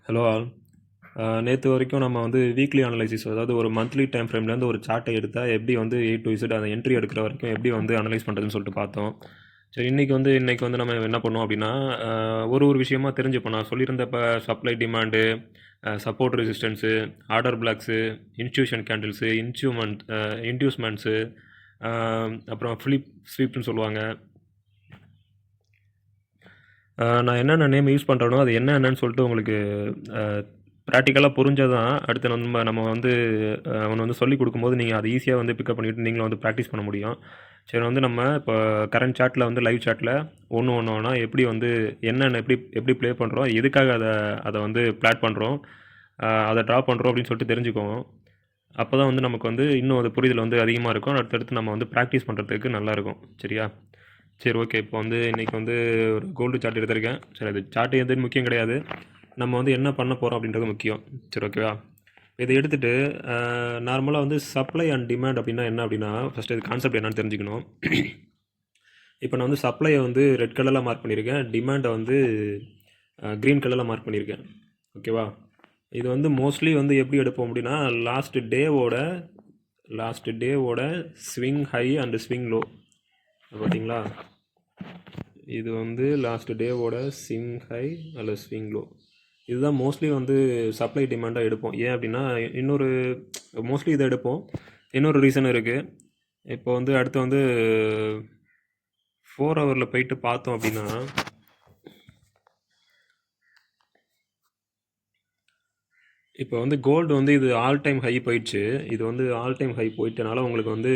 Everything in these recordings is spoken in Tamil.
Hello all. நேற்று வரைக்கும் நம்ம வந்து வீக்லி அனலைசிஸ், அதாவது ஒரு மந்த்லி டைம் ஃப்ரேம்லேருந்து ஒரு சார்ட்டை எடுத்தால் எப்படி வந்து ஏ டு இசட் அந்த என்ட்ரி எடுக்கிற வரைக்கும் எப்படி வந்து அனலைஸ் பண்ணுறதுன்னு சொல்லிட்டு பார்த்தோம். சரி, இன்னைக்கு வந்து நம்ம என்ன பண்ணோம் அப்படின்னா, ஒரு விஷயமா தெரிஞ்சுப்போம். நான் சொல்லியிருந்த இப்போ supply demand, support resistance, order blocks, institution candles, inducements, அப்புறம் ஸ்வீப்னு சொல்லுவாங்க. நான் என்னென்ன நேம் யூஸ் பண்ணுறேனோ அது என்னென்னு சொல்லிட்டு உங்களுக்கு ப்ராக்டிக்கலாக புரிஞ்சால் தான் அடுத்து நம்ம வந்து அவனை வந்து சொல்லிக் கொடுக்கும்போது நீங்கள் அதை ஈஸியாக வந்து பிக்கப் பண்ணிவிட்டு நீங்களும் வந்து ப்ராக்டிஸ் பண்ண முடியும். சரி, வந்து நம்ம இப்போ கரண்ட் சாட்டில் வந்து லைவ் சாட்டில் ஒன்று எப்படி வந்து என்னென்ன எப்படி எப்படி ப்ளே பண்ணுறோம், எதுக்காக அதை அதை வந்து பிளாட் பண்ணுறோம், அதை ட்ரா பண்ணுறோம் அப்படின்னு சொல்லிட்டு தெரிஞ்சுக்குவோம். அப்போ தான் வந்து நமக்கு வந்து இன்னும் அது புரிதல் வந்து அதிகமாக இருக்கும். அடுத்தடுத்து நம்ம வந்து ப்ராக்டிஸ் பண்ணுறதுக்கு நல்லாயிருக்கும். சரியா? சரி, ஓகே. இப்போ வந்து இன்றைக்கி வந்து ஒரு கோல்டு சார்ட் எடுத்திருக்கேன். சரி, அது சார்ட் எதுன்னு முக்கியம் கிடையாது, நம்ம வந்து என்ன பண்ண போகிறோம் அப்படின்றது முக்கியம். சரி, ஓகேவா? இதை எடுத்துகிட்டு நார்மலாக வந்து சப்ளை அண்ட் டிமாண்ட் அப்படின்னா என்ன அப்படின்னா, ஃபஸ்ட்டு இது கான்செப்ட் என்னன்னு தெரிஞ்சுக்கணும். இப்போ நான் வந்து சப்ளையை வந்து ரெட் கலரில் மார்க் பண்ணியிருக்கேன், டிமாண்டை வந்து க்ரீன் கலரில் மார்க் பண்ணியிருக்கேன். ஓகேவா? இது வந்து மோஸ்ட்லி வந்து எப்படி எடுப்போம் அப்படின்னா, லாஸ்ட் டேவோட swing high and swing low. பார்த்தீங்களா? இது வந்து லாஸ்ட் டேவோட ஸ்விங் ஹை அல்லது ஸ்விங் லோ. இதுதான் மோஸ்ட்லி வந்து சப்ளை டிமாண்டாக எடுப்போம். ஏன் அப்படின்னா மோஸ்ட்லி இதை எடுப்போம். இன்னொரு ரீசன் இருக்குது. இப்போ வந்து அடுத்து வந்து 4 ஹவரில் போயிட்டு பார்த்தோம் அப்படின்னா, இப்போ வந்து கோல்டு வந்து இது ஆல் டைம் ஹை போயிடுச்சு. இது வந்து ஆல் டைம் ஹை போயிட்டனால உங்களுக்கு வந்து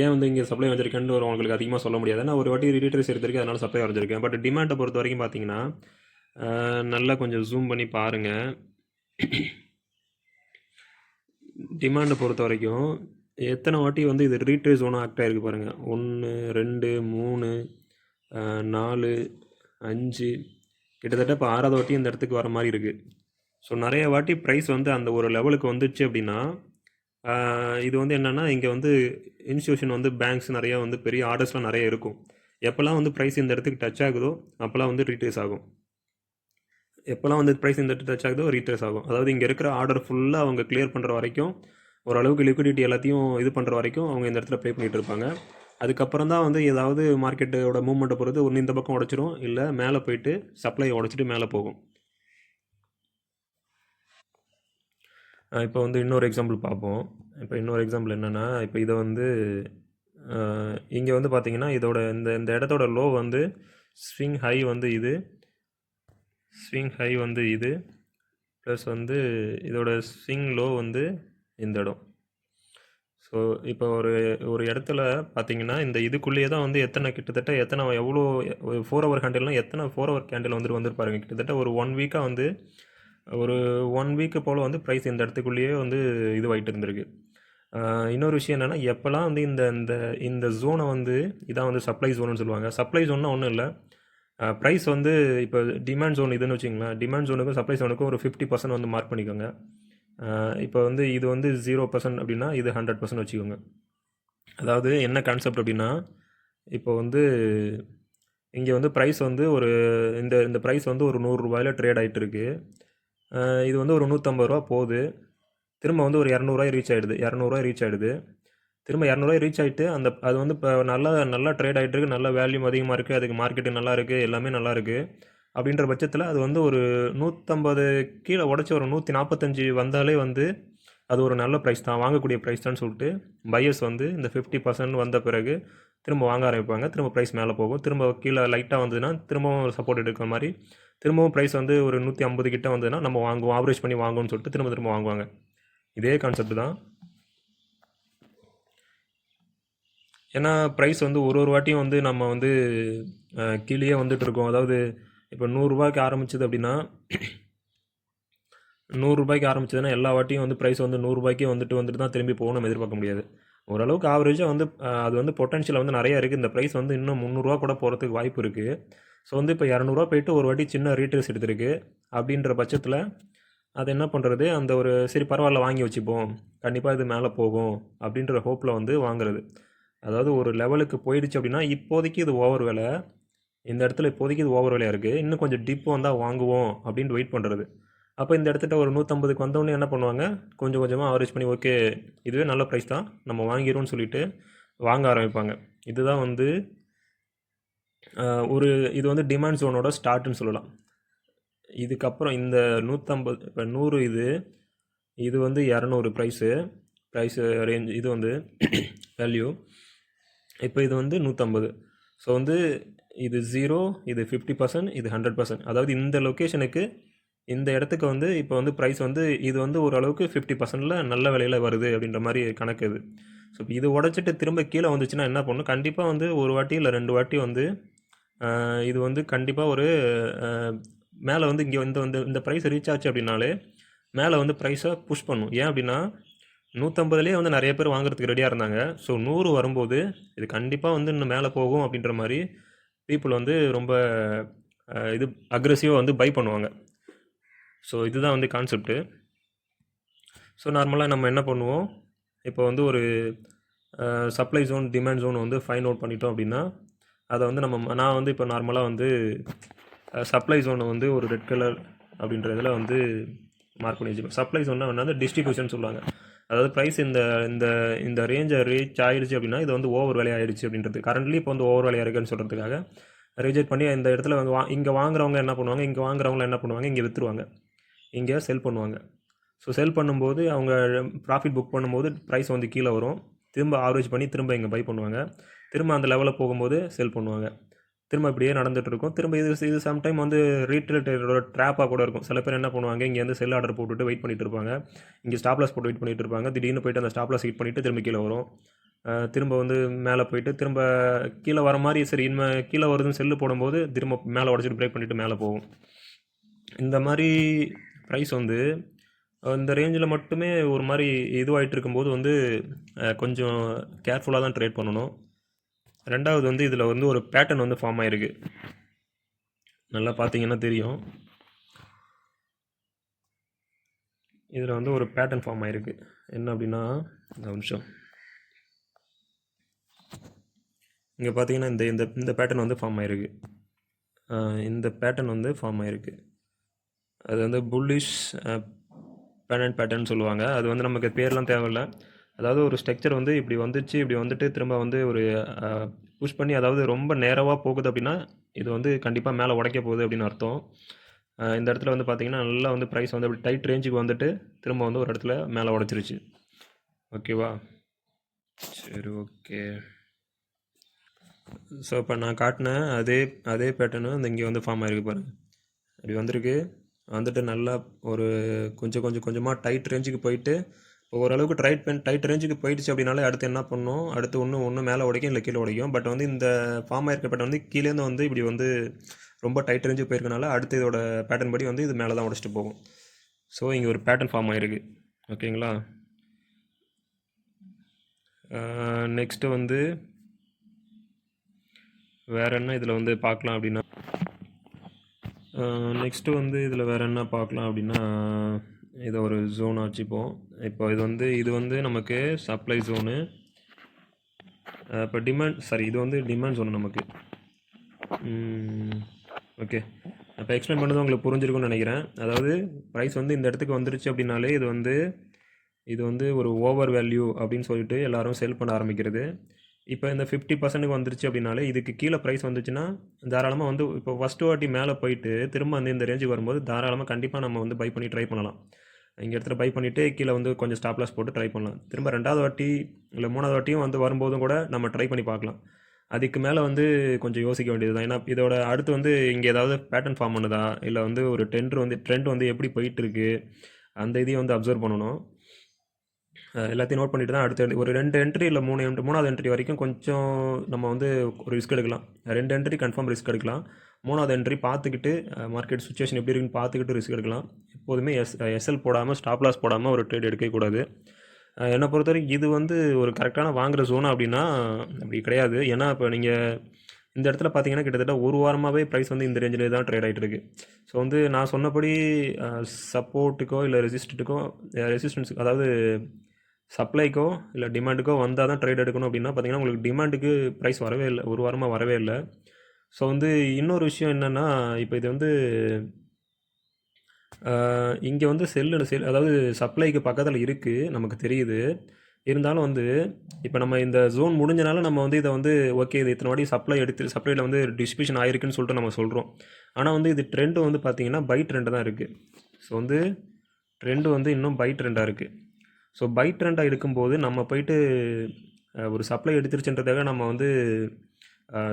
ஏன் வந்து இங்கே சப்ளை வந்திருக்கேன்னு உங்களுக்கு அதிகமாக சொல்ல முடியாது. நான் ஒரு வாட்டி ரீட்ரேஸ் எடுத்திருக்கேன், அதனால் சப்ளை வரைஞ்சிருக்கேன். பட் டிமாண்டை பொறுத்த வரைக்கும் பார்த்தீங்கன்னா, நல்லா கொஞ்சம் ஜூம் பண்ணி பாருங்கள். டிமாண்டை பொறுத்த வரைக்கும் எத்தனை வாட்டி வந்து இது ரீட்ரேஸ் ஒன்று ஆக்ட் ஆகிருக்கு பாருங்கள். 1 2 3 4 5, கிட்டத்தட்ட இப்போ 6வது வாட்டி இந்த இடத்துக்கு வர மாதிரி இருக்குது. ஸோ நிறைய வாட்டி ப்ரைஸ் வந்து அந்த ஒரு லெவலுக்கு வந்துச்சு அப்படின்னா, இது வந்து என்னென்னா, இங்கே வந்து இன்ஸ்டியூஷன் வந்து பேங்க்ஸ் நிறையா வந்து பெரிய ஆர்டர்ஸ்லாம் நிறைய இருக்கும். எப்போல்லாம் வந்து ப்ரைஸ் இந்த இடத்துக்கு டச் ஆகுதோ அப்போல்லாம் வந்து ரீட்ரேஸ் ஆகும். எப்போல்லாம் வந்து ப்ரைஸ் இந்த இடத்துக்கு டச் ஆகுதோ ரீட்ரேஸ் ஆகும். அதாவது இங்கே இருக்கிற ஆர்டர் ஃபுல்லாக அவங்க கிளியர் பண்ணுற வரைக்கும், ஓரளவுக்கு லிக்விடிட்டி எல்லாத்தையும் இது பண்ணுற வரைக்கும் அவங்க இந்த இடத்துல ப்ளே பண்ணிகிட்டு இருப்பாங்க. அதுக்கப்புறம் தான் வந்து ஏதாவது மார்க்கெட்டோட மூவ்மெண்ட்டை பொறுத்து ஒன்று இந்த பக்கம் உடச்சிரும், இல்லை மேலே போயிட்டு சப்ளை உடச்சிட்டு மேலே போகும். இப்போ வந்து இன்னொரு எக்ஸாம்பிள் பார்ப்போம். இப்போ இன்னொரு எக்ஸாம்பிள் என்னென்னா, இப்போ இதை வந்து இங்கே வந்து பார்த்தீங்கன்னா, இதோட இந்த இடத்தோட லோ வந்து ஸ்விங் ஹை வந்து இது ப்ளஸ் வந்து இதோட ஸ்விங் லோ வந்து இந்த இடம். ஸோ இப்போ ஒரு இடத்துல பார்த்தீங்கன்னா, இந்த இதுக்குள்ளேயே தான் வந்து கிட்டத்தட்ட எவ்வளோ 4 ஹவர் கேண்டில்னால் எத்தனை 4 ஹவர் கேண்டில் வந்துருப்பாருங்க. கிட்டத்தட்ட ஒரு 1 வீக்காக வந்து ஒரு 1 வீக்கு போல் வந்து ப்ரைஸ் இந்த இடத்துக்குள்ளேயே வந்து இதுவாகிட்டு இருந்திருக்கு. இன்னொரு விஷயம் என்னென்னா, எப்போல்லாம் வந்து இந்த இந்த இந்த ஜோனை வந்து இதான் வந்து சப்ளை ஜோனுன்னு சொல்லுவாங்க. சப்ளை ஜோன்னா ஒன்றும் இல்லை, ப்ரைஸ் வந்து இப்போ டிமாண்ட் ஜோன் இதுன்னு வச்சிங்களேன். டிமாண்ட் ஜோனுக்கும் சப்ளை ஜோனுக்கும் ஒரு 50% வந்து மார்க் பண்ணிக்கோங்க. இப்போ வந்து இது வந்து 0% அப்படின்னா இது 100% வச்சுக்கோங்க. அதாவது என்ன கான்செப்ட் அப்படின்னா, இப்போ வந்து இங்கே வந்து ப்ரைஸ் வந்து இந்த ப்ரைஸ் வந்து ஒரு 100 ரூபாயில் ட்ரேட் ஆகிட்டு இருக்கு. இது வந்து ஒரு 150 ரூபா போகுது, திரும்ப வந்து ஒரு 200 ரீச் ஆகிடுது. திரும்ப 200 ரீச் ஆகிட்டு அது வந்து இப்போ நல்லா ட்ரேட் ஆகிட்டு இருக்குது, நல்ல வேல்யூம் அதிகமாக இருக்குது, அதுக்கு மார்க்கெட்டு நல்லா இருக்குது, எல்லாமே நல்லா இருக்குது. அப்படின்ற பட்சத்தில் அது வந்து ஒரு 150 கீழே உடச்சி ஒரு 145 வந்தாலே வந்து அது ஒரு நல்ல ப்ரைஸ் தான், வாங்கக்கூடிய ப்ரைஸ் தான் சொல்லிட்டு பையர்ஸ் வந்து இந்த 50% வந்த பிறகு திரும்ப வாங்க ஆரம்பிப்பாங்க. திரும்ப ப்ரைஸ் மேலே போகும், திரும்ப கீழே லைட்டாக வந்ததுன்னா திரும்பவும் சப்போர்ட் எடுக்கிற மாதிரி, திரும்பவும் ப்ரைஸ் வந்து ஒரு 150 கிட்ட வந்ததுன்னா நம்ம வாங்குவோம், ஆவரேஜ் பண்ணி வாங்குவோம்னு சொல்லிட்டு திரும்ப வாங்குவாங்க. இதே கான்செப்ட் தான். ஏன்னா ப்ரைஸ் வந்து ஒரு வாட்டியும் வந்து நம்ம வந்து கீழே வந்துட்டு இருக்கோம். அதாவது இப்போ 100 ரூபாய்க்கு ஆரம்பிச்சது அப்படின்னா, 100 ரூபாய்க்கு ஆரம்பிச்சதுன்னா எல்லா வாட்டியும் வந்து ப்ரைஸ் வந்து 100 ரூபாய்க்கே வந்துட்டு தான் திரும்பி போகணும் நம்ம எதிர்பார்க்க முடியாது. ஓரளவுக்கு ஆவரேஜாக வந்து அது வந்து பொட்டன்ஷியல் வந்து நிறையா இருக்குது. இந்த ப்ரைஸ் வந்து இன்னும் 300 கூட போகிறதுக்கு வாய்ப்பு இருக்குது. ஸோ வந்து இப்போ 200 போயிட்டு ஒரு வாட்டி சின்ன ரீட்ரேஸ் எடுத்திருக்கு. அப்படின்ற பட்சத்தில் அது என்ன பண்ணுறது, அந்த ஒரு சரி பரவாயில்ல வாங்கி வச்சுப்போம், கண்டிப்பாக இது மேலே போகும் அப்படின்ற ஹோப்பில் வந்து வாங்குறது. அதாவது ஒரு லெவலுக்கு போயிடுச்சு அப்படின்னா இப்போதைக்கு இது ஓவர் விலை, இந்த இடத்துல இப்போதைக்கு இது ஓவர் விலையாக இருக்குது, இன்னும் கொஞ்சம் டிப் வந்தால் வாங்குவோம் அப்படின்ட்டு வெயிட் பண்ணுறது. அப்போ இந்த இடத்துட்ட ஒரு 150க்கு வந்தோடனே என்ன பண்ணுவாங்க, கொஞ்சம் கொஞ்சமாக ஆவரேஜ் பண்ணி ஓகே இதுவே நல்ல ப்ரைஸ் தான் நம்ம வாங்கிடுவோம்னு சொல்லிட்டு வாங்க ஆரம்பிப்பாங்க. இதுதான் வந்து ஒரு இது வந்து டிமாண்ட் ஜோனோட ஸ்டார்ட்னு சொல்லலாம். இதுக்கப்புறம் இந்த 150 இப்போ 100 இது வந்து 200 ப்ரைஸு ரேஞ்ச் இது வந்து வேல்யூ. இப்போ இது வந்து 150. ஸோ வந்து இது 0, இது 50%, இது 100%. அதாவது இந்த லொக்கேஷனுக்கு இந்த இடத்துக்கு வந்து இப்போ வந்து ப்ரைஸ் வந்து இது வந்து ஓரளவுக்கு 50%ல் நல்ல விலையில் வருது அப்படின்ற மாதிரி கணக்கு இது. ஸோ இப்போ இது உடச்சிட்டு திரும்ப கீழே வந்துச்சுன்னா என்ன பண்ணணும், கண்டிப்பாக வந்து ஒரு வாட்டி இல்லை 2 வாட்டி வந்து இது வந்து கண்டிப்பாக ஒரு மேலே வந்து இங்கே வந்து வந்து இந்த ப்ரைஸ் ரீச் ஆச்சு அப்படின்னாலே மேலே வந்து ப்ரைஸை புஷ் பண்ணும். ஏன் அப்படின்னா 150லேயே வந்து நிறைய பேர் வாங்குறதுக்கு ரெடியாக இருந்தாங்க. ஸோ 100 வரும்போது இது கண்டிப்பாக வந்து இன்னும் மேலே போகும் அப்படின்ற மாதிரி பீப்புள் வந்து ரொம்ப இது அக்ரெசிவாக வந்து பை பண்ணுவாங்க. ஸோ இதுதான் வந்து கான்செப்ட்டு. ஸோ நார்மலாக நம்ம என்ன பண்ணுவோம், இப்போ வந்து ஒரு சப்ளை ஜோன் டிமாண்ட் ஜோன் வந்து ஃபைண்ட் அவுட் பண்ணிட்டோம் அப்படின்னா அதை வந்து நான் வந்து இப்போ நார்மலாக வந்து சப்ளை ஜோனை வந்து ஒரு ரெட் கலர் அப்படின்ற இதில் வந்து மார்க் பண்ணி வச்சுப்பேன். சப்ளை ஜோன்னா வந்து டிஸ்ட்ரிபியூஷன் சொல்லுவாங்க. அதாவது ப்ரைஸ் இந்த இந்த இந்த ரேஞ்சை ரீச் ஆகிடுச்சு அப்படின்னா இது வந்து ஓவர் விலை ஆகிடுச்சு அப்படின்றது. கரண்ட்லி இப்போ வந்து ஓவர் விலையாக இருக்குன்னு சொல்கிறதுக்காக ரிஜெக்ட் பண்ணி இந்த இடத்துல வந்து இங்கே வாங்குறவங்க என்ன பண்ணுவாங்க, இங்கே வாங்குறவங்க என்ன பண்ணுவாங்க, இங்கே விற்றுருவாங்க, இங்கே செல் பண்ணுவாங்க. ஸோ செல் பண்ணும்போது அவங்க ப்ராஃபிட் புக் பண்ணும்போது ப்ரைஸ் வந்து கீழே வரும், திரும்ப ஆவரேஜ் பண்ணி திரும்ப இங்கே பை பண்ணுவாங்க, திரும்ப அந்த லெவலில் போகும்போது செல் பண்ணுவாங்க, திரும்ப இப்படியே நடந்துகிட்டு இருக்கும். திரும்ப இது சம்டைம் வந்து ரீட்டைல் ட்ரேடரோட ட்ராப்பாக கூட இருக்கும். சில பேர் என்ன பண்ணுவாங்க, இங்கே வந்து செல் ஆர்டர் போட்டுட்டு வெயிட் பண்ணிட்டு இருப்பாங்க, இங்கே ஸ்டாப்லாஸ் போட்டு வெயிட் பண்ணிட்டு இருப்பாங்க, திடீர்னு போயிட்டு அந்த ஸ்டாப்லாஸ் ஹிட் பண்ணிவிட்டு திரும்ப கீழே வரும், திரும்ப வந்து மேலே போயிட்டு திரும்ப கீழே வர மாதிரி சரி இனிமேல் கீழே வருதுன்னு செல்லு போடும்போது திரும்ப மேலே உடச்சிட்டு பிரேக் பண்ணிவிட்டு மேலே போகும். இந்த மாதிரி ப்ரைஸ் வந்து இந்த ரேஞ்சில் மட்டுமே ஒரு மாதிரி இதுவாகிட்டு இருக்கும்போது வந்து கொஞ்சம் கேர்ஃபுல்லாக தான் ட்ரேட் பண்ணணும். ரெண்டாவது வந்து இதில் வந்து ஒரு பேட்டர்ன் வந்து ஃபார்ம் ஆகிருக்கு, நல்லா பார்த்தீங்கன்னா தெரியும். இதில் வந்து ஒரு பேட்டர்ன் ஃபார்ம் ஆகிருக்கு. என்ன அப்படின்னா இந்த நிமிஷம் இங்கே பார்த்தீங்கன்னா இந்த இந்த இந்த பேட்டர்ன் வந்து ஃபார்ம் ஆகிருக்கு. இந்த பேட்டர்ன் வந்து ஃபார்ம் ஆகிருக்கு. அது வந்து புல்லிஷ் பேட்டர்ன் சொல்லுவாங்க. அது வந்து நமக்கு பேர்லாம் தேவையில்லை. அதாவது ஒரு ஸ்ட்ரக்சர் வந்து இப்படி வந்துச்சு, இப்படி வந்துட்டு திரும்ப வந்து ஒரு புஷ் பண்ணி, அதாவது ரொம்ப நேரவாக போகுது அப்படின்னா இது வந்து கண்டிப்பாக மேலே உடைக்க போகுது அப்படின்னு அர்த்தம். இந்த இடத்துல வந்து பார்த்திங்கன்னா நல்லா வந்து ப்ரைஸ் வந்து அப்படி டைட் ரேஞ்சுக்கு வந்துட்டு திரும்ப வந்து ஒரு இடத்துல மேலே உடச்சிருச்சு. ஓகேவா? சரி, ஓகே. ஸோ இப்போ நான் காட்டின அதே பேட்டர்னு அந்த இங்கே வந்து ஃபார்ம் ஆகிருக்கு பாருங்கள். அப்படி வந்திருக்கு, வந்துட்டு நல்லா ஒரு கொஞ்சமாக டைட் ரேஞ்சுக்கு போயிட்டு ஓரளவுக்கு டைட் ரேஞ்சுக்கு போயிடுச்சு அப்படின்னாலே அடுத்து என்ன பண்ணணும், அடுத்து ஒன்று மேலே உடைக்கும் இல்லை கீழே உடைக்கும். பட் வந்து இந்த ஃபார்ம் ஆகிருக்க பேட்டர்ன் வந்து கீழேருந்து வந்து இப்படி வந்து ரொம்ப டைட் ரேஞ்சுக்கு போயிருக்கனால அடுத்து இதோட பேட்டர்ன் படி வந்து இது மேலே தான் உடச்சிட்டு போகும். ஸோ இங்கே ஒரு பேட்டர்ன் ஃபார்ம் ஆகிருக்கு. ஓகேங்களா? நெக்ஸ்ட்டு வந்து வேறு என்ன இதில் வந்து பார்க்கலாம் அப்படின்னா, நெக்ஸ்ட்டு வந்து இதில் வேறு என்ன பார்க்கலாம் அப்படின்னா, இதை ஒரு ஜோன் வச்சுப்போம். இப்போ இது வந்து நமக்கு சப்ளை ஜோனு. இப்போ இது வந்து டிமாண்ட் ஜோனு நமக்கு. ஓகே, இப்போ எக்ஸ்பிளைன் பண்ணது உங்களுக்கு புரிஞ்சிருக்கும்னு நினைக்கிறேன். அதாவது ப்ரைஸ் வந்து இந்த இடத்துக்கு வந்துருச்சு அப்படின்னாலே இது வந்து ஒரு ஓவர் வேல்யூ அப்படின்னு சொல்லிட்டு எல்லோரும் செல் பண்ண ஆரம்பிக்கிறது. இப்போ இந்த 50%க்கு வந்துருச்சு அப்படின்னாலே இதுக்கு கீழே ப்ரைஸ் வந்துச்சுன்னா தாராளமாக வந்து இப்போ ஃபஸ்ட்டு வாட்டி மேலே போயிட்டு திரும்ப வந்து இந்த ரேஞ்சுக்கு வரும்போது தாராளமாக கண்டிப்பாக நம்ம வந்து பை பண்ணி ட்ரை பண்ணலாம். இங்கே இடத்துல பை பண்ணிவிட்டு கீழே வந்து கொஞ்சம் ஸ்டாப்லாஸ் போட்டு ட்ரை பண்ணலாம். திரும்ப 2வது வாட்டி இல்லை 3வது வாட்டியும் வந்து வரும்போதும் கூட நம்ம ட்ரை பண்ணி பார்க்கலாம். அதுக்கு மேலே வந்து கொஞ்சம் யோசிக்க வேண்டியது தான். ஏன்னா இதோட அடுத்து வந்து இங்கே ஏதாவது பேட்டர்ன் ஃபார்ம் பண்ணுதா, இல்லை வந்து ஒரு ட்ரெண்ட் வந்து எப்படி போயிட்டுருக்கு அந்த இதையும் வந்து அப்சர்வ் பண்ணணும். எல்லாத்தையும் நோட் பண்ணிட்டு தான் அடுத்து ஒரு 2 என்ட்ரி இல்லை 3வது என்ட்ரி வரைக்கும் கொஞ்சம் நம்ம வந்து ஒரு ரிஸ்க் எடுக்கலாம். 2 என்ட்ரி கன்ஃபார்ம் ரிஸ்க் எடுக்கலாம். 3வது என்ட்ரி பார்த்துக்கிட்டு மார்க்கெட் சுச்சுவேஷன் எப்படி இருக்குன்னு பார்த்துக்கிட்டு ரிஸ்க் எடுக்கலாம். எப்போதுமே எஸ்எல் போடாமல் ஸ்டாப் லாஸ் போடாமல் ஒரு ட்ரேட் எடுக்கக்கூடாது. என்னை பொறுத்தவரைக்கும் இது வந்து ஒரு கரெக்டான வாங்குகிற ஜோனா அப்படின்னா அப்படி கிடையாது. ஏன்னா இப்போ நீங்கள் இந்த இடத்துல பார்த்தீங்கன்னா கிட்டத்தட்ட ஒரு வாரமாகவே ப்ரைஸ் வந்து இந்த ரேஞ்சிலே தான் ட்ரேட் ஆகிட்டு இருக்குது. ஸோ வந்து நான் சொன்னபடி சப்போர்ட்டுக்கோ இல்லை ரெசிஸ்டன்ஸுக்கு, அதாவது சப்ளைக்கோ இல்லை டிமாண்டுக்கோ வந்தால் தான் ட்ரேட் எடுக்கணும் அப்படின்னா பார்த்தீங்கன்னா உங்களுக்கு டிமாண்டுக்கு ப்ரைஸ் வரவே இல்லை, ஒரு வாரமாக வரவே இல்லை. ஸோ வந்து இன்னொரு விஷயம் என்னென்னா, இப்போ இது வந்து இங்கே வந்து அதாவது சப்ளைக்கு பக்கத்தில் இருக்குது, நமக்கு தெரியுது. இருந்தாலும் வந்து இப்போ நம்ம இந்த ஜோன் முடிஞ்சனால நம்ம வந்து இதை வந்து ஓகே இது இத்தனை வாட்டி சப்ளையில் வந்து டிஸ்ட்ரிபியூஷன் ஆயிருக்குன்னு சொல்லிட்டு நம்ம சொல்கிறோம். ஆனால் வந்து இது ட்ரெண்டு வந்து பார்த்தீங்கன்னா பை ட்ரெண்டு தான் இருக்குது. ஸோ வந்து ட்ரெண்டு வந்து இன்னும் பை ட்ரெண்டாக இருக்குது. ஸோ பை ட்ரெண்டாக இருக்கும்போது நம்ம போயிட்டு ஒரு சப்ளை எடுத்துருச்சுன்றதாக நம்ம வந்து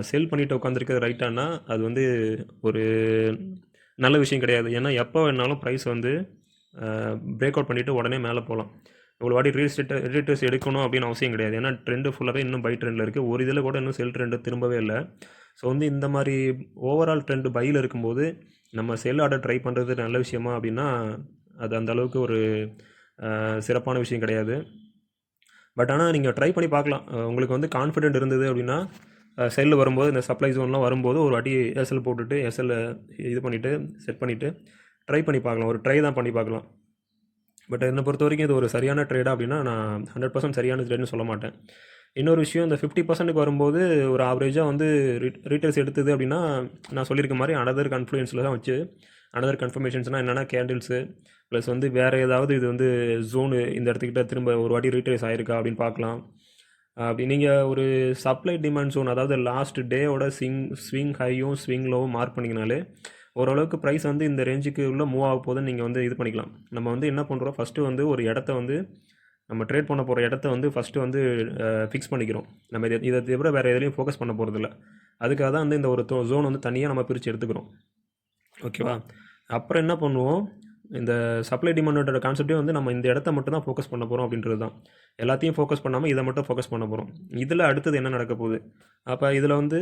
செல் பண்ணிட்டு உட்காந்துருக்கிறது ரைட்டானா அது வந்து ஒரு நல்ல விஷயம் கிடையாது. ஏன்னா எப்போ வேணாலும் ப்ரைஸ் வந்து பிரேக் அவுட் பண்ணிவிட்டு உடனே மேலே போகலாம். இவ்வளோ வாட்டி ரீட்ரேஸ் எடுக்கணும் அப்படின்னு அவசியம் கிடையாது. ஏன்னா ட்ரெண்டு ஃபுல்லாகவே இன்னும் பை ட்ரெண்டில் இருக்குது. ஒரு இதில் கூட இன்னும் செல் ட்ரெண்டு திரும்பவே இல்லை. ஸோ வந்து இந்த மாதிரி ஓவரால் ட்ரெண்டு பையில் இருக்கும்போது நம்ம செல் ஆர்டர் ட்ரை பண்ணுறது நல்ல விஷயமா அப்படின்னா அது அந்த அளவுக்கு ஒரு சிறப்பான விஷயம் கிடையாது. பட் ஆனால் நீங்கள் ட்ரை பண்ணி பார்க்கலாம். உங்களுக்கு வந்து கான்ஃபிடென்ட் இருந்தது அப்படின்னா செல்லு வரும்போது இந்த சப்ளை ஜோன்லாம் வரும்போது ஒரு வாட்டி எஸ்எல் போட்டுட்டு எஸ்எல்ல இது பண்ணிவிட்டு செட் பண்ணிவிட்டு ட்ரை பண்ணி பார்க்கலாம். ஒரு ட்ரை தான் பண்ணி பார்க்கலாம். பட் என்னை பொறுத்த வரைக்கும் இது ஒரு சரியான ட்ரேடா அப்படின்னா நான் 100% சரியான ட்ரேட்னு சொல்ல மாட்டேன். இன்னொரு விஷயம் இந்த 50%க்கு வரும்போது ஒரு ஆவரேஜாக வந்து ரீட்டெயில்ஸ் எடுத்தது அப்படின்னா நான் சொல்லியிருக்க மாதிரி அனதர் கன்ஃப்ளூயன்ஸில் தான் வச்சு அனதர் கன்ஃபர்மேஷன்ஸ்னால் என்னென்னா கேண்டில்ஸு ப்ளஸ் வந்து வேறு ஏதாவது இது வந்து ஜோனு இந்த இடத்துக்கிட்ட திரும்ப ஒரு வாட்டி ரீட்ரேஸ் ஆகிருக்கா அப்படின்னு பார்க்கலாம். அப்படி நீங்கள் ஒரு சப்ளை டிமாண்ட் ஜோன் அதாவது லாஸ்ட் டேவோட ஸ்விங் ஹையும் ஸ்விங் லோவும் மார்க் பண்ணிங்கனாலே ஓரளவுக்கு ப்ரைஸ் வந்து இந்த ரேஞ்சுக்கு உள்ள மூவ் ஆக போதுன்னு நீங்கள் வந்து இது பண்ணிக்கலாம். நம்ம வந்து என்ன பண்ணுறோம், ஃபஸ்ட்டு வந்து ஒரு இடத்த வந்து நம்ம ட்ரேட் பண்ண போகிற இடத்த வந்து ஃபஸ்ட்டு வந்து ஃபிக்ஸ் பண்ணிக்கிறோம். நம்ம இதை தவிர வேறு எதுலையும் ஃபோக்கஸ் பண்ண போகிறதில்ல. அதுக்காக தான் வந்து இந்த ஒரு ஜோன் வந்து தனியாக நம்ம பிரித்து எடுத்துக்கிறோம். ஓகேவா? அப்புறம் என்ன பண்ணுவோம், இந்த சப்ளை டிமாண்டோட கான்செப்டே வந்து நம்ம இந்த இடத்த மட்டும் தான் ஃபோக்கஸ் பண்ண போகிறோம் அப்படின்றது தான். எல்லாத்தையும் ஃபோக்கஸ் பண்ணாமல் இதை மட்டும் ஃபோக்கஸ் பண்ண போகிறோம். இதில் அடுத்தது என்ன நடக்க போகுது, அப்போ இதில் வந்து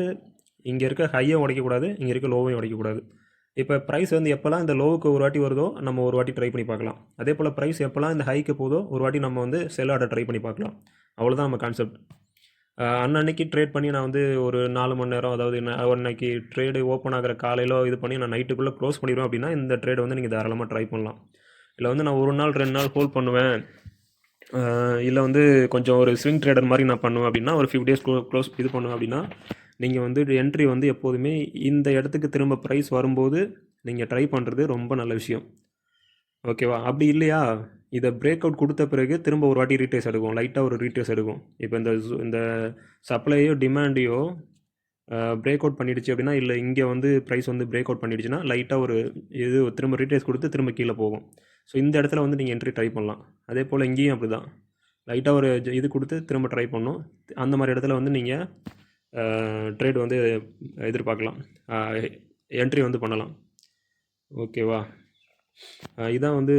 இங்கே இருக்க ஹையை உடைக்கக்கூடாது, இங்கே இருக்க லோவையும் உடைக்கக்கூடாது. இப்போ ப்ரைஸ் வந்து எப்போல்லாம் இந்த லோவுக்கு ஒரு வாட்டி வருதோ நம்ம ஒரு வாட்டி ட்ரை பண்ணி பார்க்கலாம். அதே போல் ப்ரைஸ் எப்போல்லாம் இந்த ஹைக்கு போதோ ஒரு வாட்டி நம்ம வந்து செல் ஆர்டர் ட்ரை பண்ணி பார்க்கலாம். அவ்வளோதான் நம்ம கான்செப்ட். அன்னன்னைக்கு ட்ரேட் பண்ணி நான் வந்து ஒரு 4 மணி நேரம், அதாவது அன்னைக்கு ட்ரேடு ஓப்பன் ஆகிற காலையிலோ இது பண்ணி நான் நைட்டுக்குள்ளே க்ளோஸ் பண்ணிடுவேன் அப்படின்னா இந்த ட்ரேடை வந்து நீங்கள் தாராளமாக ட்ரை பண்ணலாம். இல்லை வந்து நான் 1 நாள் 2 நாள் ஹோல்ட் பண்ணுவேன், இல்லை வந்து கொஞ்சம் ஒரு ஸ்விங் ட்ரேடர் மாதிரி நான் பண்ணுவேன் அப்படின்னா ஒரு 5 டேஸ் க்ளோஸ் இது பண்ணுவேன் அப்படின்னா நீங்கள் வந்து என்ட்ரி வந்து எப்போதுமே இந்த இடத்துக்கு திரும்ப ப்ரைஸ் வரும்போது நீங்கள் ட்ரை பண்ணுறது ரொம்ப நல்ல விஷயம். ஓகேவா? அப்படி இல்லையா, இதை பிரேக் அவுட் கொடுத்த பிறகு திரும்ப ஒரு வாட்டி ரீட்ரேஸ் எடுக்கும், லைட்டாக ஒரு ரீட்ரேஸ் எடுக்கும். இப்போ இந்த சப்ளையோ டிமாண்டையோ பிரேக் அவுட் பண்ணிடுச்சு அப்படின்னா, இல்லை இங்கே வந்து ப்ரைஸ் வந்து பிரேக் அவுட் பண்ணிடுச்சுன்னா லைட்டாக ஒரு இது திரும்ப ரீட்ரேஸ் கொடுத்து திரும்ப கீழே போகும். ஸோ இந்த இடத்துல வந்து நீங்கள் என்ட்ரி ட்ரை பண்ணலாம். அதே போல் இங்கேயும் அப்படி தான், லைட்டாக ஒரு இது கொடுத்து திரும்ப ட்ரை பண்ணணும். அந்த மாதிரி இடத்துல வந்து நீங்கள் ட்ரேட் வந்து எதிர்பார்க்கலாம், என்ட்ரி வந்து பண்ணலாம். ஓகேவா? இதான் வந்து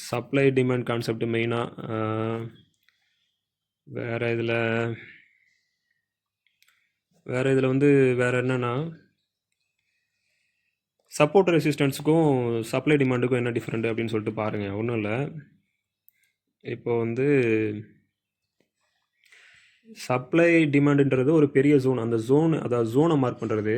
சப்ளை டிமாண்ட் கான்செப்ட் மெயினாக. வேறு இதில் வந்து வேறு என்னென்னா, சப்போர்ட் ரெசிஸ்டன்ஸுக்கும் சப்ளை டிமாண்டுக்கும் என்ன டிஃப்ரெண்ட் அப்படின்னு சொல்லிட்டு பாருங்கள். ஒன்றும் இல்லை, இப்போ வந்து சப்ளை டிமாண்டுன்றது ஒரு பெரிய ஜோன், அந்த அதாவது ஜோனை மார்க் பண்ணுறது.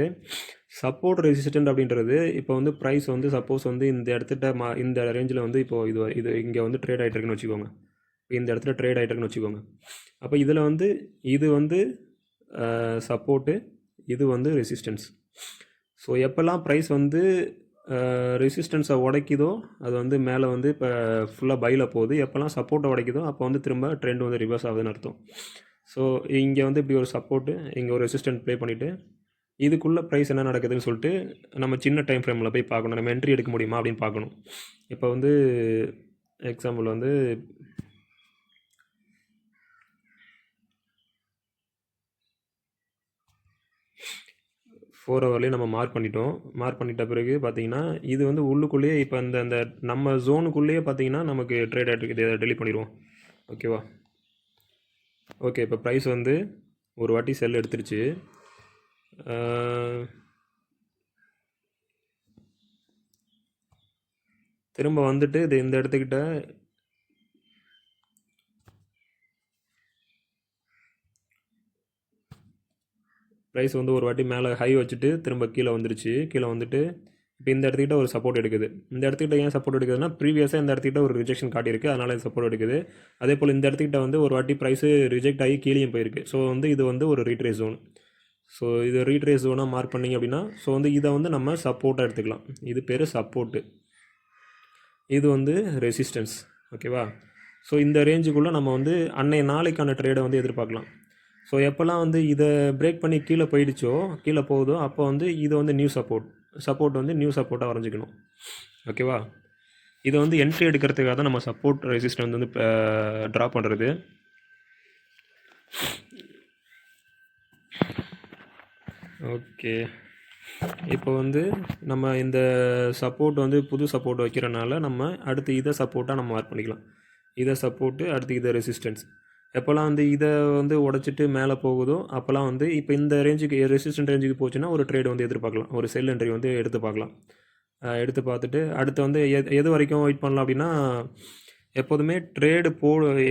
சப்போர்ட் ரெசிஸ்டன்ட் அப்படின்றது இப்போ வந்து ப்ரைஸ் வந்து சப்போஸ் வந்து இந்த இடத்துல இந்த ரேஞ்சில் வந்து இப்போது இது இங்கே வந்து ட்ரேட் ஆகிட்டுருக்குன்னு வச்சுக்கோங்க. இந்த இடத்துல ட்ரேட் ஆகிட்டுருக்குன்னு வச்சுக்கோங்க. அப்போ இதில் வந்து இது வந்து சப்போர்ட்டு, இது வந்து ரெசிஸ்டன்ஸ். ஸோ எப்போல்லாம் ப்ரைஸ் வந்து ரெசிஸ்டன்ஸை உடைக்குதோ அது வந்து மேலே வந்து இப்போ ஃபுல்லாக பையில் போகுது. எப்போல்லாம் சப்போர்ட்டை உடைக்குதோ அப்போ வந்து திரும்ப ட்ரெண்ட் வந்து ரிவர்ஸ் ஆகுதுன்னு அர்த்தம். ஸோ இங்கே வந்து இப்படி ஒரு சப்போர்ட்டு, இங்கே ஒரு ரெசிஸ்டன்ட் ப்ளே பண்ணிவிட்டு இதுக்குள்ளே ப்ரைஸ் என்ன நடக்குதுன்னு சொல்லிட்டு நம்ம சின்ன டைம் ஃப்ரேமில் போய் பார்க்கணும், நம்ம என்ட்ரி எடுக்க முடியுமா அப்படின்னு பார்க்கணும். இப்போ வந்து எக்ஸாம்பிள் வந்து 4 ஹவர்லேயே நம்ம மார்க் பண்ணிட்டோம். மார்க் பண்ணிட்ட பிறகு பார்த்தீங்கன்னா இது வந்து உள்ளுக்குள்ளேயே இப்போ இந்த நம்ம ஜோனுக்குள்ளேயே பார்த்தீங்கன்னா நமக்கு ட்ரேட் ஆகிட்டு இதை டெலிட் பண்ணிடுவோம். ஓகேவா? ஓகே, இப்போ ப்ரைஸ் வந்து ஒரு வாட்டி செல் எடுத்துருச்சு. திரும்ப வந்துட்டு இது இந்த இடத்துக்கிட்ட ப்ரைஸ் வந்து ஒரு வாட்டி மேலே ஹை வச்சுட்டு திரும்ப கீழே வந்துருச்சு. கீழே வந்துட்டு இப்போ இந்த இடத்துக்கிட்ட ஒரு சப்போர்ட் எடுக்குது. இந்த இடத்துக்கிட்ட ஏன் சப்போர்ட் எடுக்குதுன்னா ப்ரீவியஸாக இந்த இடத்துக்கிட்ட ஒரு ரிஜெக்ஷன் காட்டியிருக்கு, அதனால் சப்போர்ட் எடுக்குது. அதே போல் இந்த இடத்துக்கிட்ட வந்து ஒரு வாட்டி ப்ரைஸு ரிஜெக்ட் ஆகி கீழேயும் போயிருக்கு. ஸோ வந்து இது வந்து ஒரு ரீட்ரேஸ் ஜோன். ஸோ இது ரீட்ரேஸ் ஜோனாக மார்க் பண்ணிங்க அப்படின்னா ஸோ வந்து இதை வந்து நம்ம சப்போர்ட்டாக எடுத்துக்கலாம். இது பேர் சப்போர்ட்டு, இது வந்து ரெசிஸ்டன்ஸ். ஓகேவா? ஸோ இந்த ரேஞ்சுக்குள்ளே நம்ம வந்து அன்னைய நாளைக்கான ட்ரேடை வந்து எதிர்பார்க்கலாம். ஸோ எப்போல்லாம் வந்து இதை பிரேக் பண்ணி கீழே போகுதோ அப்போ வந்து இது வந்து நியூ சப்போர்ட் வந்து நியூ சப்போர்ட்டாக வரைஞ்சிக்கணும். ஓகேவா? இதை வந்து என்ட்ரி எடுக்கிறதுக்காக தான் நம்ம சப்போர்ட் ரெசிஸ்டன்ஸ் வந்து ட்ரா பண்ணுறது. ஓகே, இப்போ வந்து நம்ம இந்த சப்போர்ட் வந்து புது சப்போர்ட் வைக்கிறனால நம்ம அடுத்து இதை சப்போர்ட்டாக நம்ம மார்க் பண்ணிக்கலாம். இதை சப்போர்ட்டு, அடுத்து இதை ரெசிஸ்டன்ஸ். எப்போல்லாம் வந்து இதை வந்து உடச்சிட்டு மேலே போகுதோ அப்போல்லாம் வந்து இப்போ இந்த ரேஞ்சுக்கு ரெசிஸ்டன்ட் ரேஞ்சுக்கு போச்சுன்னா ஒரு ட்ரேட் வந்து எதிர்பார்க்கலாம், ஒரு செல் என்ட்ரி வந்து எடுத்து பார்க்கலாம். எடுத்து பார்த்துட்டு அடுத்து வந்து எது வரைக்கும் வெயிட் பண்ணலாம் அப்படின்னா, எப்போதுமே ட்ரேடு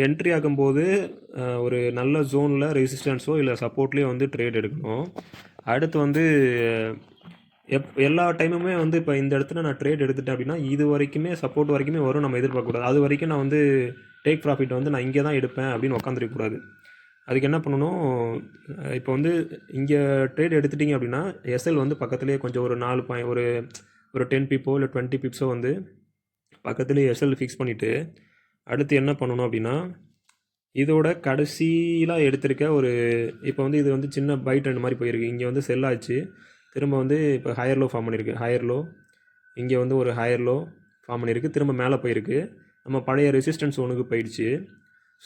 என்ட்ரி ஆகும்போது ஒரு நல்ல ஜோனில் ரெசிஸ்டன்ஸோ இல்லை சப்போர்ட்லேயோ வந்து ட்ரேட் எடுக்கணும். அடுத்து வந்து எல்லா டைமுமே வந்து இப்போ இந்த இடத்துல நான் ட்ரேட் எடுத்துட்டேன் அப்படின்னா இது வரைக்குமே சப்போர்ட் வரைக்குமே வரும் நம்ம எதிர்பார்க்கக்கூடாது. அது வரைக்கும் நான் வந்து டேக் ப்ராஃபிட் வந்து நான் இங்கே தான் எடுப்பேன் அப்படின்னு உட்காந்துருக்கக்கூடாது. அதுக்கு என்ன பண்ணணும், இப்போ வந்து இங்கே ட்ரேட் எடுத்துட்டிங்க அப்படின்னா எஸ்எல் வந்து பக்கத்துலேயே கொஞ்சம் ஒரு 4 ஒரு 10 பிப்போ இல்லை 20 பிப்ஸோ வந்து பக்கத்துலேயே எஸ்எல் ஃபிக்ஸ் பண்ணிவிட்டு அடுத்து என்ன பண்ணணும் அப்படின்னா இதோட கடைசியில் எடுத்திருக்க ஒரு இப்போ வந்து இது வந்து சின்ன பை ட்ரெண்ட் மாதிரி போயிருக்கு. இங்கே வந்து செல் ஆச்சு, திரும்ப வந்து இப்போ ஹையர் லோ ஃபார்ம் பண்ணியிருக்கு. ஹையர் லோ, இங்கே வந்து ஒரு ஹையர் லோ ஃபார்ம் பண்ணியிருக்கு, திரும்ப மேலே போயிருக்கு. நம்ம பழைய ரெசிஸ்டன்ஸ் ஒன்றுக்கு போயிடுச்சு.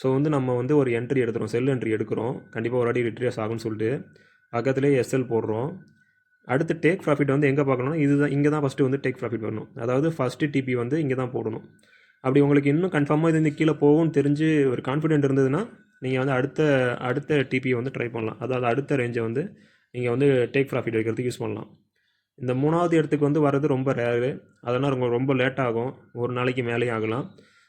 ஸோ வந்து நம்ம வந்து ஒரு என்ட்ரி எடுத்துகிறோம், செல் என்ட்ரி எடுக்கிறோம், கண்டிப்பாக ஒரு அடி ரிட்ரேஸ் ஆகும்னு சொல்லிட்டு பக்கத்துலேயே எஸ்எல் போடுறோம். அடுத்து டேக் ப்ராஃபிட் வந்து எங்கே பார்க்கணும்னா இதுதான், இங்கே தான் ஃபஸ்ட்டு வந்து டேக் ப்ராஃபிட் வரணும். அதாவது ஃபஸ்ட்டு டிபி வந்து இங்கே தான் போடணும். அப்படி உங்களுக்கு இன்னும் கன்ஃபார்மாக இது வந்து கீழே போகும்னு தெரிஞ்சு ஒரு கான்ஃபிடென்ட் இருந்ததுன்னா நீங்கள் வந்து அடுத்த டிபியை வந்து ட்ரை பண்ணலாம். அதாவது அடுத்த ரேஞ்சை வந்து நீங்கள் வந்து டேக் ப்ராஃபிட் வைக்கிறதுக்கு யூஸ் பண்ணலாம். இந்த 3வது இடத்துக்கு வந்து வர்றது ரொம்ப ரேரு, அதனால் ரொம்ப லேட் ஆகும், ஒரு நாளைக்கு மேலேயும் ஆகலாம்.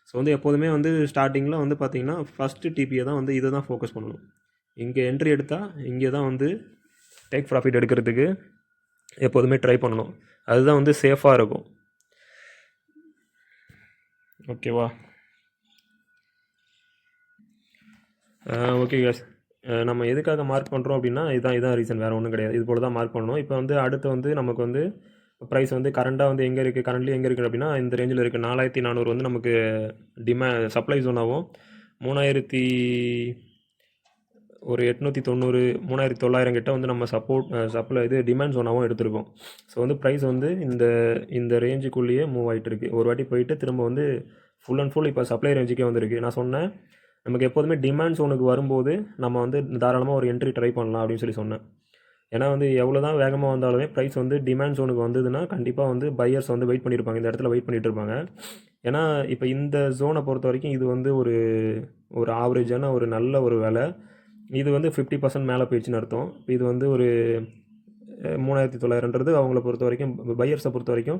ஸோ வந்து எப்போதுமே வந்து ஸ்டார்டிங்கில் வந்து பார்த்திங்கன்னா ஃபஸ்ட்டு டிபியை தான் வந்து இதை தான் ஃபோக்கஸ் பண்ணணும். இங்கே என்ட்ரி எடுத்தால் இங்கே தான் வந்து டேக் ப்ராஃபிட் எடுக்கிறதுக்கு எப்போதுமே ட்ரை பண்ணணும். அதுதான் வந்து சேஃபாக இருக்கும். ஓகேவா? ஓகே கேஸ், நம்ம எதுக்காக மார்க் பண்ணுறோம் அப்படின்னா இதான் ரீசன், வேறு ஒன்றும் கிடையாது. இது போல் தான் மார்க் பண்ணணும். இப்போ வந்து அடுத்து வந்து நமக்கு வந்து ப்ரைஸ் வந்து கரண்ட்டாக வந்து எங்கே இருக்குது அப்படின்னா இந்த ரேஞ்சில் இருக்குது. 4400 வந்து நமக்கு சப்ளை ஜோனாகவும் 3890 3900 கிட்ட வந்து நம்ம சப்ளை டிமாண்ட் ஜோனாகவும் எடுத்திருக்கோம். ஸோ வந்து ப்ரைஸ் வந்து இந்த ரேஞ்சுக்குள்ளேயே மூவ் ஆகிட்டு இருக்குது. ஒரு வாட்டி போயிட்டு திரும்ப வந்து ஃபுல் அண்ட் ஃபுல் இப்போ சப்ளை ரேஞ்சுக்கே வந்திருக்கு. நான் சொன்னேன் நமக்கு எப்போதுமே டிமாண்ட் ஜோனுக்கு வரும்போது நம்ம வந்து தாராளமாக ஒரு என்ட்ரி ட்ரை பண்ணலாம் அப்படின்னு சொன்னேன். ஏன்னா வந்து எவ்வளோ தான் வேகமாக வந்தாலுமே ப்ரைஸ் வந்து டிமாண்ட் ஜோனுக்கு வந்ததுன்னா கண்டிப்பாக வந்து பையர்ஸ் வந்து வெயிட் பண்ணியிருப்பாங்க, இந்த இடத்துல வெயிட் பண்ணிகிட்டு இருப்பாங்க. ஏன்னா இப்போ இந்த ஜோனை பொறுத்த வரைக்கும் இது வந்து ஒரு ஆவரேஜான ஒரு நல்ல ஒரு விலை. இது வந்து 50% மேலே போயிடுச்சுன்னு அர்த்தம். இது வந்து ஒரு 3900ன்றது அவங்கள பொறுத்த வரைக்கும், பையர்ஸை பொறுத்த வரைக்கும்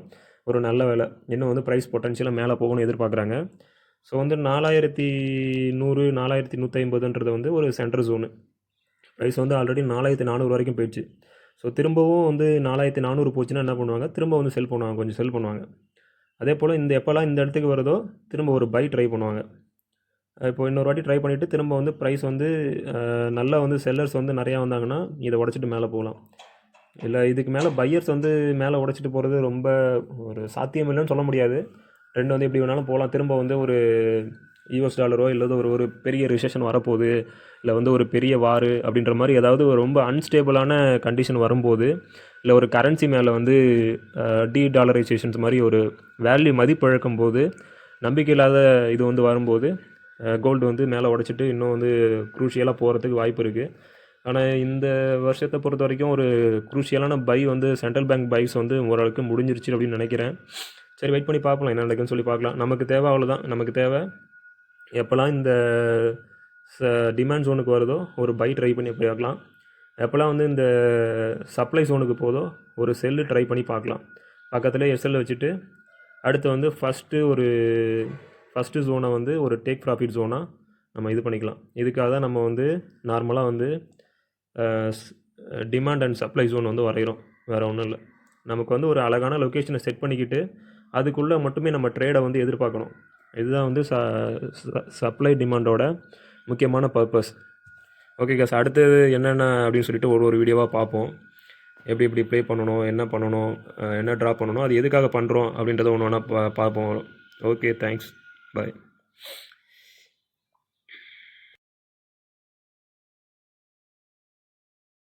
ஒரு நல்ல விலை. இன்னும் வந்து ப்ரைஸ் பொட்டன்ஷியலாக மேலே போகணும்னு எதிர்பார்க்குறாங்க. ஸோ வந்து 4100 4150ன்றது வந்து ஒரு சென்டர் ஜோனு. ப்ரைஸ் வந்து ஆல்ரெடி 4400 வரைக்கும் போயிடுச்சு. ஸோ திரும்பவும் வந்து 4400 போச்சுன்னா என்ன பண்ணுவாங்க, திரும்ப வந்து கொஞ்சம் செல் பண்ணுவாங்க. அதே போல் எப்போல்லாம் இந்த இடத்துக்கு வருதோ திரும்ப ஒரு பை ட்ரை பண்ணுவாங்க. இப்போ இன்னொரு வாட்டி ட்ரை பண்ணிவிட்டு திரும்ப வந்து ப்ரைஸ் வந்து நல்லா வந்து செல்லர்ஸ் வந்து நிறையா வந்தாங்கன்னா இதை உடச்சிட்டு மேலே போகலாம். இல்லை இதுக்கு மேலே பையர்ஸ் வந்து மேலே உடச்சிட்டு போகிறது ரொம்ப ஒரு சாத்தியம் இல்லைன்னு சொல்ல முடியாது. ட்ரெண்ட் வந்து எப்படி வேணாலும் போகலாம். திரும்ப வந்து ஒரு US டாலரோ இல்லை ஒரு பெரிய ரிசெஷன் வரப்போகுது, இல்லை வந்து ஒரு பெரிய வார் அப்படின்ற மாதிரி ஏதாவது ஒரு ரொம்ப அன்ஸ்டேபிளான கண்டிஷன் வரும்போது, இல்லை ஒரு கரன்சி மேலே வந்து டீடாலரைசேஷன்ஸ் மாதிரி ஒரு வேல்யூ மதிப்பிழக்கும் போது, நம்பிக்கை இல்லாத இது வந்து வரும்போது கோல்டு வந்து மேலே உடச்சிட்டு இன்னும் வந்து குரூஷியலாக போகிறதுக்கு வாய்ப்பு இருக்குது. ஆனால் இந்த வருஷத்தை பொறுத்த வரைக்கும் ஒரு குரூஷியலான பை வந்து சென்ட்ரல் பேங்க் பைஸ் வந்து ஓரளவுக்கு முடிஞ்சிருச்சு அப்படின்னு நினைக்கிறேன். சரி, வெயிட் பண்ணி பார்க்கலாம் என்ன நடக்குதுன்னு சொல்லி பார்க்கலாம். நமக்கு தேவை அவ்வளோதான். நமக்கு தேவை எப்போல்லாம் இந்த டிமாண்ட் ஜோனுக்கு வருதோ ஒரு பை ட்ரை பண்ணி பார்க்கலாம். எப்போல்லாம் வந்து இந்த சப்ளை ஜோனுக்கு போதோ ஒரு செல்லு ட்ரை பண்ணி பார்க்கலாம். பக்கத்துலேயே எஸ்எல் வச்சுட்டு அடுத்து வந்து ஃபஸ்ட்டு ஜோனை வந்து ஒரு டேக் ப்ராஃபிட் ஜோனாக நம்ம இது பண்ணிக்கலாம். இதுக்காக தான் நம்ம வந்து நார்மலாக வந்து டிமாண்ட் அண்ட் சப்ளை ஜோன் வந்து வரைகிறோம், வேறு ஒன்றும் இல்லை. நமக்கு வந்து ஒரு அழகான லொக்கேஷனை செட் பண்ணிக்கிட்டு அதுக்குள்ளே மட்டுமே நம்ம ட்ரேடை வந்து எதிர்பார்க்கணும். இதுதான் வந்து சப்ளை டிமாண்டோட முக்கியமான பர்பஸ். ஓகே காஸ், அடுத்தது என்னென்ன அப்படின்னு சொல்லிட்டு ஒரு வீடியோவாக பார்ப்போம். எப்படி எப்படி ப்ளே பண்ணணும், என்ன பண்ணணும், என்ன ட்ரா பண்ணணும், அது எதுக்காக பண்ணுறோம் அப்படின்றத ஒன்று ஒன்றா பார்ப்போம். ஓகே, தேங்க்ஸ், பாய்.